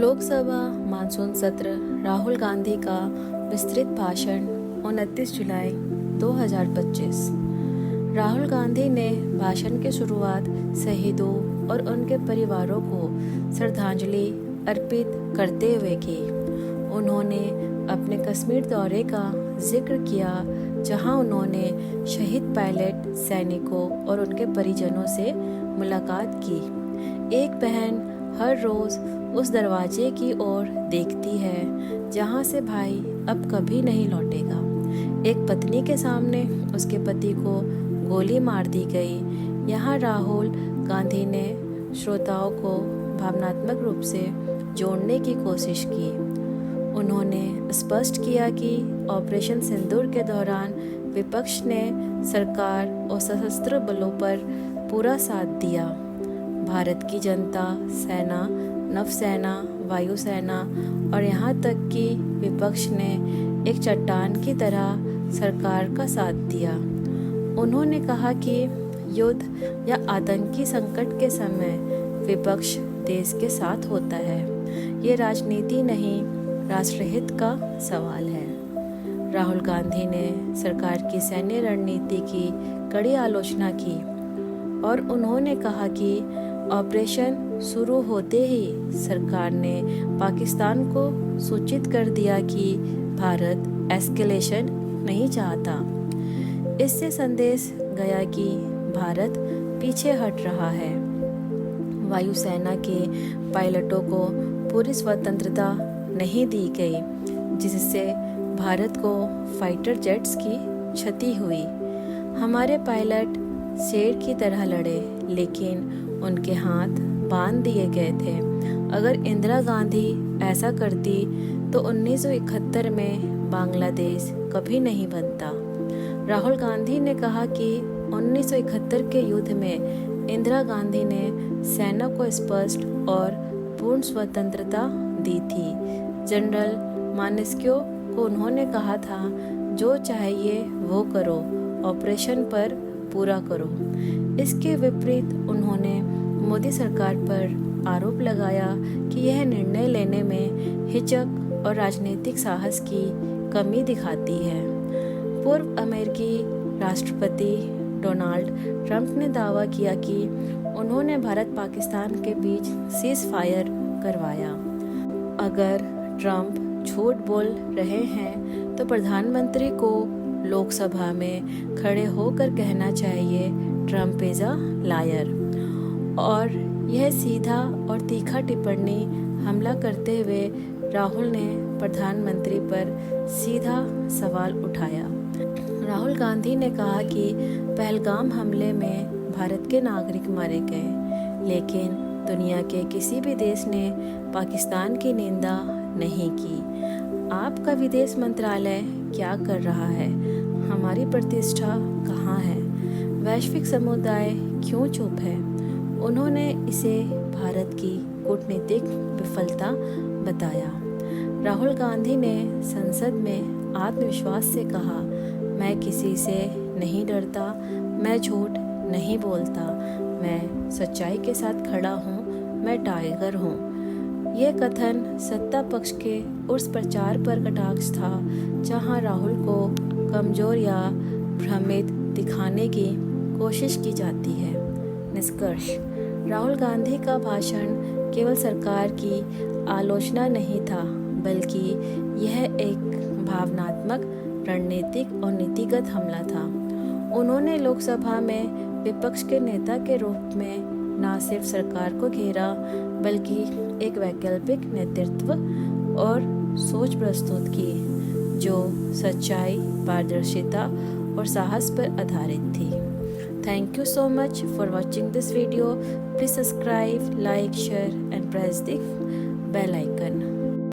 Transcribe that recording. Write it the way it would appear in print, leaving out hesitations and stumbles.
Lok Sabha monsoon सत्र, राहुल गांधी का विस्तृत भाषण 29 जुलाई 2025। राहुल गांधी ने भाषण की शुरुआत शहीदों और उनके परिवारों को श्रद्धांजलि अर्पित करते हुए की। उन्होंने अपने कश्मीर दौरे का जिक्र किया, जहां उन्होंने शहीद पायलट, सैनिकों और उनके परिजनों से मुलाकात की। एक बहन हर रोज़ उस दरवाजे की ओर देखती है जहां से भाई अब कभी नहीं लौटेगा। एक पत्नी के सामने उसके पति को गोली मार दी गई। यहाँ राहुल गांधी ने श्रोताओं को भावनात्मक रूप से जोड़ने की कोशिश की। उन्होंने स्पष्ट किया कि ऑपरेशन सिंदूर के दौरान विपक्ष ने सरकार और सशस्त्र बलों पर पूरा साथ दिया। भारत की जनता, सेना, नौसेना, वायुसेना और यहाँ तक कि विपक्ष ने एक चट्टान की तरह सरकार का साथ दिया। उन्होंने कहा कि युद्ध या आतंकी संकट के समय विपक्ष देश के साथ होता है। ये राजनीति नहीं, राष्ट्रहित का सवाल है। राहुल गांधी ने सरकार की सैन्य रणनीति की कड़ी आलोचना की और उन्होंने कहा कि ऑपरेशन शुरू होते ही सरकार ने पाकिस्तान को सूचित कर दिया कि भारत एस्केलेशन नहीं चाहता। इससे संदेश गया कि भारत पीछे हट रहा है। वायुसेना के पायलटों को पूरी स्वतंत्रता नहीं दी गई, जिससे भारत को फाइटर जेट्स की क्षति हुई। हमारे पायलट शेर की तरह लड़े, लेकिन उनके हाथ बांध दिए गए थे। अगर इंदिरा गांधी ऐसा करती तो 1971 में बांग्लादेश कभी नहीं बनता। राहुल गांधी ने कहा कि 1971 के युद्ध में इंदिरा गांधी ने सेना को स्पष्ट और पूर्ण स्वतंत्रता दी थी। जनरल मानेस्क्यू को उन्होंने कहा था, जो चाहिए वो करो, ऑपरेशन पर पूरा करो। इसके विपरीत उन्होंने मोदी सरकार पर आरोप लगाया कि यह निर्णय लेने में हिचक और राजनीतिक साहस की कमी दिखाती है। पूर्व अमेरिकी राष्ट्रपति डोनाल्ड ट्रंप ने दावा किया कि उन्होंने भारत पाकिस्तान के बीच सीज फायर करवाया। अगर ट्रंप झूठ बोल रहे हैं तो प्रधानमंत्री को लोकसभा में खड़े होकर कहना चाहिए, ट्रंप इज अ लायर। और यह सीधा और तीखा टिप्पणी हमला करते हुए राहुल ने प्रधानमंत्री पर सीधा सवाल उठाया। राहुल गांधी ने कहा कि पहलगाम हमले में भारत के नागरिक मारे गए, लेकिन दुनिया के किसी भी देश ने पाकिस्तान की निंदा नहीं की। आपका विदेश मंत्रालय क्या कर रहा है? हमारी प्रतिष्ठा कहाँ है? वैश्विक समुदाय क्यों चुप है? उन्होंने इसे भारत की कूटनीतिक विफलता बताया। राहुल गांधी ने संसद में आत्मविश्वास से कहा, मैं किसी से नहीं डरता, मैं झूठ नहीं बोलता, मैं सच्चाई के साथ खड़ा हूँ, मैं टाइगर हूँ। यह कथन सत्ता पक्ष के उस प्रचार पर कटाक्ष था जहां राहुल को कमजोर या भ्रमित दिखाने की कोशिश की जाती है। निष्कर्ष: राहुल गांधी का भाषण केवल सरकार की आलोचना नहीं था, बल्कि यह एक भावनात्मक, रणनीतिक और नीतिगत हमला था। उन्होंने लोकसभा में विपक्ष के नेता के रूप में न सिर्फ सरकार को घेरा, बल्कि एक वैकल्पिक नेतृत्व और सोच प्रस्तुत की, जो सच्चाई, पारदर्शिता और साहस पर आधारित थी। Thank you so much for watching this video. Please subscribe, like, share and press the bell icon.